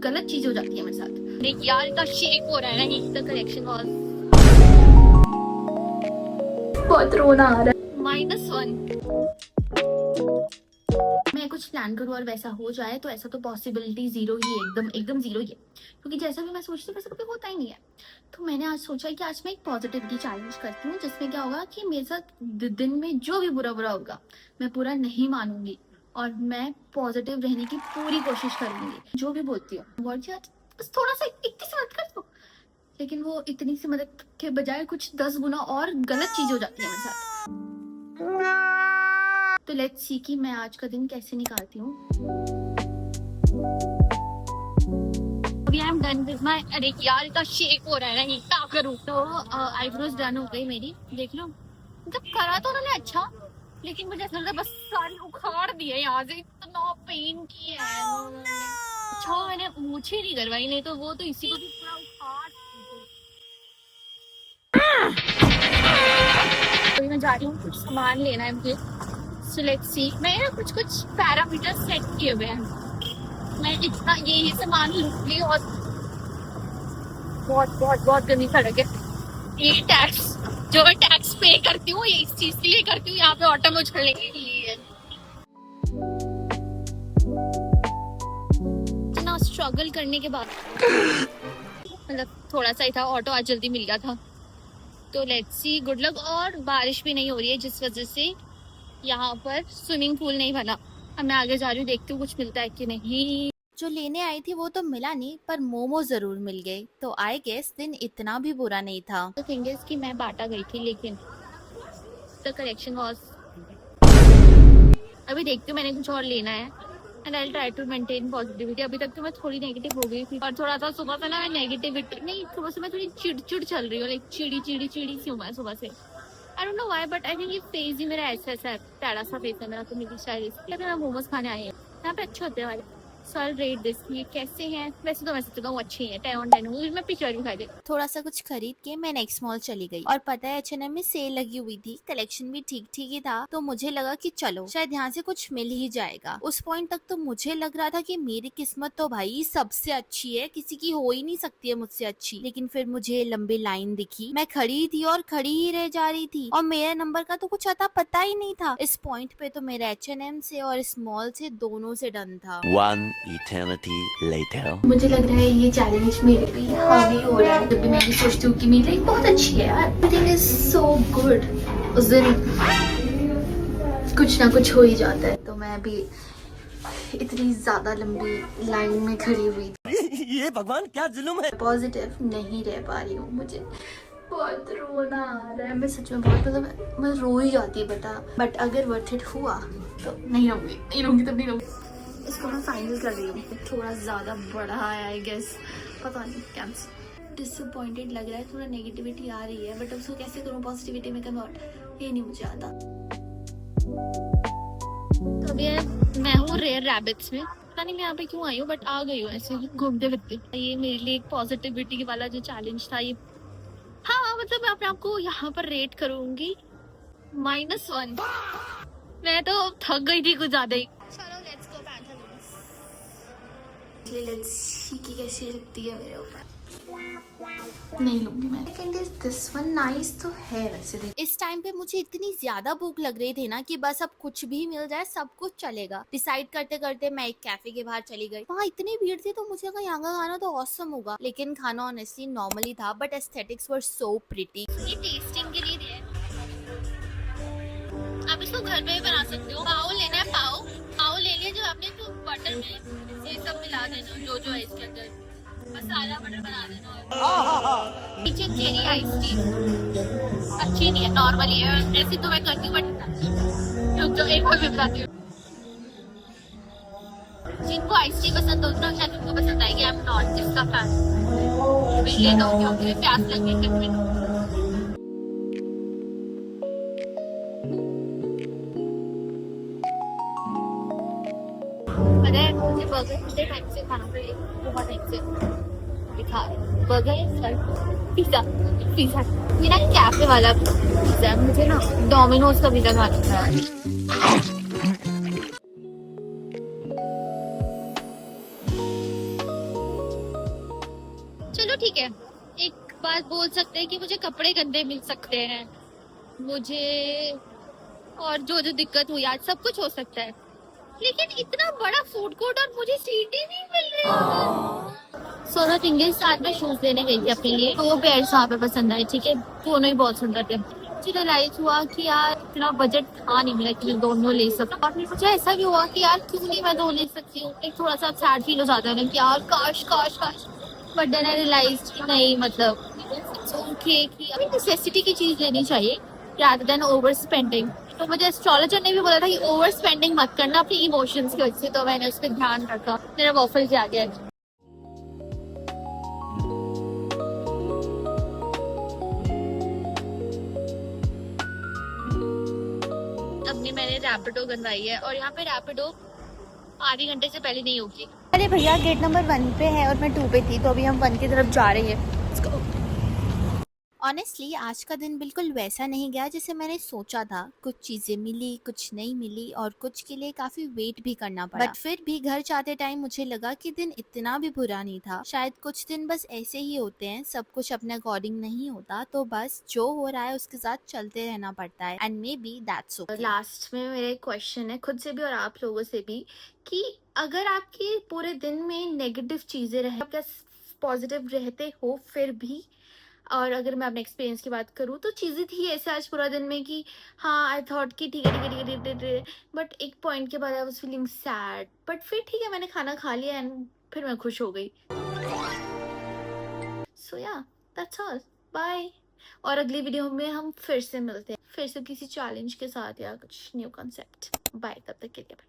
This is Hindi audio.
गलत चीज हो जाती है मेरे साथ। देख यार इतना शेक हो रहा है ना, एक करेक्शन और बहुत रोना आ रहा है। -1 मैं कुछ प्लान करूँ और वैसा हो जाए तो ऐसा तो पॉसिबिलिटी जीरो ही है, एकदम एकदम जीरो ही है, क्योंकि जैसा भी मैं सोचती हूँ वैसा कभी होता ही नहीं है। तो मैंने आज सोचा कि आज मैं एक पॉजिटिविटी चैलेंज करती हूँ, जिसमें क्या होगा कि मेरे साथ दिन में जो भी बुरा बुरा होगा मैं पूरा नहीं मानूंगी और मैं पॉजिटिव रहने की पूरी कोशिश करूंगी। जो भी बोलती हूँ बस थोड़ा सा इतनी सी मदद कर दो, लेकिन वो इतनी सी मदद के बजाय कुछ 10 गुना और गलत चीज हो जाती है मेरे साथ। तो लेट्स सी कि मैं आज का दिन कैसे निकालती हूँ। अभी I am done with my, अरे यार इतना शेक हो रहा है ना, क्या करूँ। तो आईब्रोज डन हो गई मेरी, देख लो। मतलब करा तो उन्होंने अच्छा, लेकिन मुझे ऐसा लगता है बस सारी उखाड़ दी है यहाँ से, इतना पेन किया है उन्होंने। अच्छा मैंने मूछें नहीं करवाई, नहीं तो वो तो इसी को भी पूरा उखाड़ देते। मैं जा रही हूँ, कुछ सामान लेना है मुझे। सो लेट्स सी, मैं ना कुछ पैरामीटर सेट किए हुए हैं, मैं इतना ये सामान लूंगी। और बहुत बहुत बहुत गंदी सड़क है, ये टैक्स जो मैं टैक्स पे करती हूँ ये इस चीज के लिए करती हूँ, यहाँ पे ऑटो में उछलने के लिए। इतना स्ट्रगल करने के बाद मतलब थोड़ा सा ही था, ऑटो आज जल्दी मिल गया था। तो लेट्स सी, गुड लक। और बारिश भी नहीं हो रही है, जिस वजह से यहाँ पर स्विमिंग पूल नहीं बना। अब मैं आगे जा रही हूँ, देखती हूँ कुछ मिलता है कि नहीं। जो लेने आई थी वो तो मिला नहीं, पर मोमो जरूर मिल गए, तो आई गेस दिन इतना भी बुरा नहीं था। तो थिंग इज कि मैं बाटा गई थी, लेकिन द करेक्शन वाज, अभी देखती हूँ मैंने कुछ और लेना है and I will try to maintain positivity. अभी तक तो मैं थोड़ी नेगेटिव हो गई थी, और थोड़ा सा सुबह से ना मैं नेगेटिविटी नहीं, सुबह से मैं थोड़ी चिड़चिड़ चल रही हूँ, लाइक चिड़ी सी हूँ मैं सुबह से। I don't know why, but I think ये फेस ही मेरा ऐसा है, टेढ़ा सा फेस है मेरा, तो मेरी शायद इसलिए मैं मोमोज खाने आई हूँ। यहाँ पे अच्छे होते हैं वाले। सो आई रेट दिस, ये कैसे हैं। वैसे तो मैं सोचता हूँ अच्छी है, 10 on 10 हूँ, मैं पिछले भी खाई थी। थोड़ा सा कुछ खरीद के मैं नेक्स्ट मॉल चली गई, और पता है H&M में सेल लगी हुई थी, कलेक्शन भी ठीक ठीक ही था, तो मुझे लगा कि चलो शायद यहाँ से कुछ मिल ही जाएगा। उस पॉइंट तक तो मुझे लग रहा था कि मेरी किस्मत तो भाई सबसे अच्छी है, किसी की हो ही नहीं सकती है मुझसे अच्छी। लेकिन फिर मुझे लंबी लाइन दिखी, मैं खड़ी थी और खड़ी ही रह जा रही थी, और मेरे नंबर का तो कुछ अता पता ही नहीं था। इस पॉइंट पे तो मेरा H&M से और इस मॉल से दोनों से डन था। One eternity later. मुझे लग रहा है ये चैलेंज मेरे पे हावी हो रहा है। जब भी मैं ये सोचती हूँ कि मेरी लाइफ बहुत अच्छी है यार, एवरीथिंग इज सो गुड, उस दिन कुछ ना कुछ हो ही जाता है। तो मैं अभी इतनी ज्यादा लंबी लाइन में खड़ी हुई थी, ये भगवान क्या जुल्म है। पॉजिटिव नहीं रह पा रही हूँ, मुझे बहुत रोना आ रहा है। मैं सच में बहुत, मतलब मैं रो ही जाती बता, बट अगर वर्थ इट हुआ तो नहीं रहूंगी तब नहीं रहूंगी। इसको मैं फाइनल कर रही हूँ, थोड़ा ज़्यादा बड़ा है आई गेस, पता नहीं, कैंसिल। डिसअपॉइंटेड लग रहा है, थोड़ा नेगेटिविटी आ रही है, बट उसको कैसे करूँ पॉजिटिविटी में कन्वर्ट, ये नहीं मुझे आता। तो अभी मैं हूँ रेयर रैबिट्स में, पता नहीं मैं यहाँ पे क्यों आई हूँ, बट आ गई हूँ ऐसे घूमते फिरते। ये मेरे लिए एक पॉजिटिविटी वाला जो चैलेंज था ये, हाँ मतलब मैं अपने आप को यहाँ पर रेट करूंगी -1। मैं तो थक गई थी कुछ ज्यादा ही। चलो लेट्स गो पैंथालून्स, लेट्स सी कि कैसी लगती है मेरे ऊपर। नहीं लूंगी मैं, लेकिन दिस वन नाइस तो है वैसे। इस टाइम पे मुझे इतनी ज्यादा भूख लग रही थी ना कि बस अब कुछ भी मिल जाए सब कुछ चलेगा। डिसाइड करते करते मैं एक कैफे के बाहर चली गई, वहाँ इतनी भीड़ थी तो मुझे लगा यहाँ का खाना तो ऑसम होगा, लेकिन खाना ऑनेस्टली नॉर्मली था, but aesthetics were so pretty. ये टेस्टिंग के लिए दिया है, आप इसको घर में भी बना सकते हो। पाव लेना है, पाव ले लिया जो आपने, तो बटर में ये सब मिला देना, जो है इसके अंदर मसाला बटर बना देना। नीचे चेरी आइस टी अच्छी नहीं है, नॉर्मली है, ऐसी तो मैं करती हूँ, बट जो एक और भी बताती हूँ। जिनको आइस टी पसंद हो ना शायद उनको पसंद आएगी, आई एम नॉट इसका फैन, मैं ले दो क्योंकि प्यास लगी है। पता है मुझे बर्गर कितने टाइम से खाना पड़ेगा, बहुत टाइम से खा रही बर्गर, पिज्जा ये ना कैफे वाला पिज्जा, मुझे ना डोमिनोज का पिज्जा खाना था। चलो ठीक है, एक बात बोल सकते हैं कि मुझे कपड़े गंदे मिल सकते हैं, मुझे और जो जो दिक्कत हुई आज सब कुछ हो सकता है, लेकिन इतना बड़ा फूड कोर्ट और मुझे सीट ही नहीं मिल रही। सो द थिंग इज, साथ में शूज लेने गई थी अपने लिए, तो वो पेयर्स वहाँ पे पसंद आए, ठीक है, दोनों ही बहुत सुंदर थे। मुझे रियलाइज हुआ कि यार इतना बजट था नहीं मेरा कि मैं दोनों ले सकूं, और फिर मुझे ऐसा भी हुआ कि यार क्यों नहीं मैं दो ले सकती हूँ। एक थोड़ा सा सैड फील हो जाता है ना कि यार काश काश काश, बट देन आई रियलाइज कि नहीं, मतलब ओके कि अभी नेसेसिटी की चीज लेनी चाहिए rather than ओवर स्पेंडिंग। तो मुझे एस्ट्रोलॉजर ने भी बोला था कि ओवर स्पेंडिंग मत करना अपनी इमोशंस की वजह से, तो मैंने उस पर ध्यान रखा, मेरा वॉफल भी आ गया। अपनी मैंने रैपिडो बनवाई है और यहाँ पे रैपिडो आधे घंटे से पहले नहीं होगी। अरे भैया गेट नंबर 1 पे है और मैं 2 पे थी, तो अभी हम 1 की तरफ जा रहे हैं। ऑनेस्टली आज का दिन बिल्कुल वैसा नहीं गया जैसे मैंने सोचा था। कुछ चीजें मिली, कुछ नहीं मिली और कुछ के लिए काफी वेट भी करना पड़ा। बट फिर भी घर जाते टाइम मुझे लगा कि दिन इतना भी बुरा नहीं था। शायद कुछ दिन बस ऐसे ही होते हैं, सब कुछ अपने अकॉर्डिंग नहीं होता, तो बस जो हो रहा है उसके साथ चलते रहना पड़ता है, and may be that's okay. Last में मेरे क्वेश्चन है खुद से भी और आप लोगों से भी कि अगर आपके पूरे दिन में नेगेटिव चीजें रहे, आप पॉजिटिव रहते हो फिर भी, और अगर मैं अपने एक्सपीरियंस की बात करूँ तो चीजें थी ऐसे आज पूरा दिन में कि हाँ आई थॉट कि ठीक है ठीक है ठीक है ठीक है, बट एक पॉइंट के बाद I was feeling sad, but फिर ठीक है मैंने खाना खा लिया एंड फिर मैं खुश हो गई। सो या दैट्स ऑल, बाय। और अगली वीडियो में हम फिर से मिलते हैं, फिर से किसी चैलेंज के साथ या कुछ न्यू कॉन्सेप्ट। बाय, तब तक के लिए।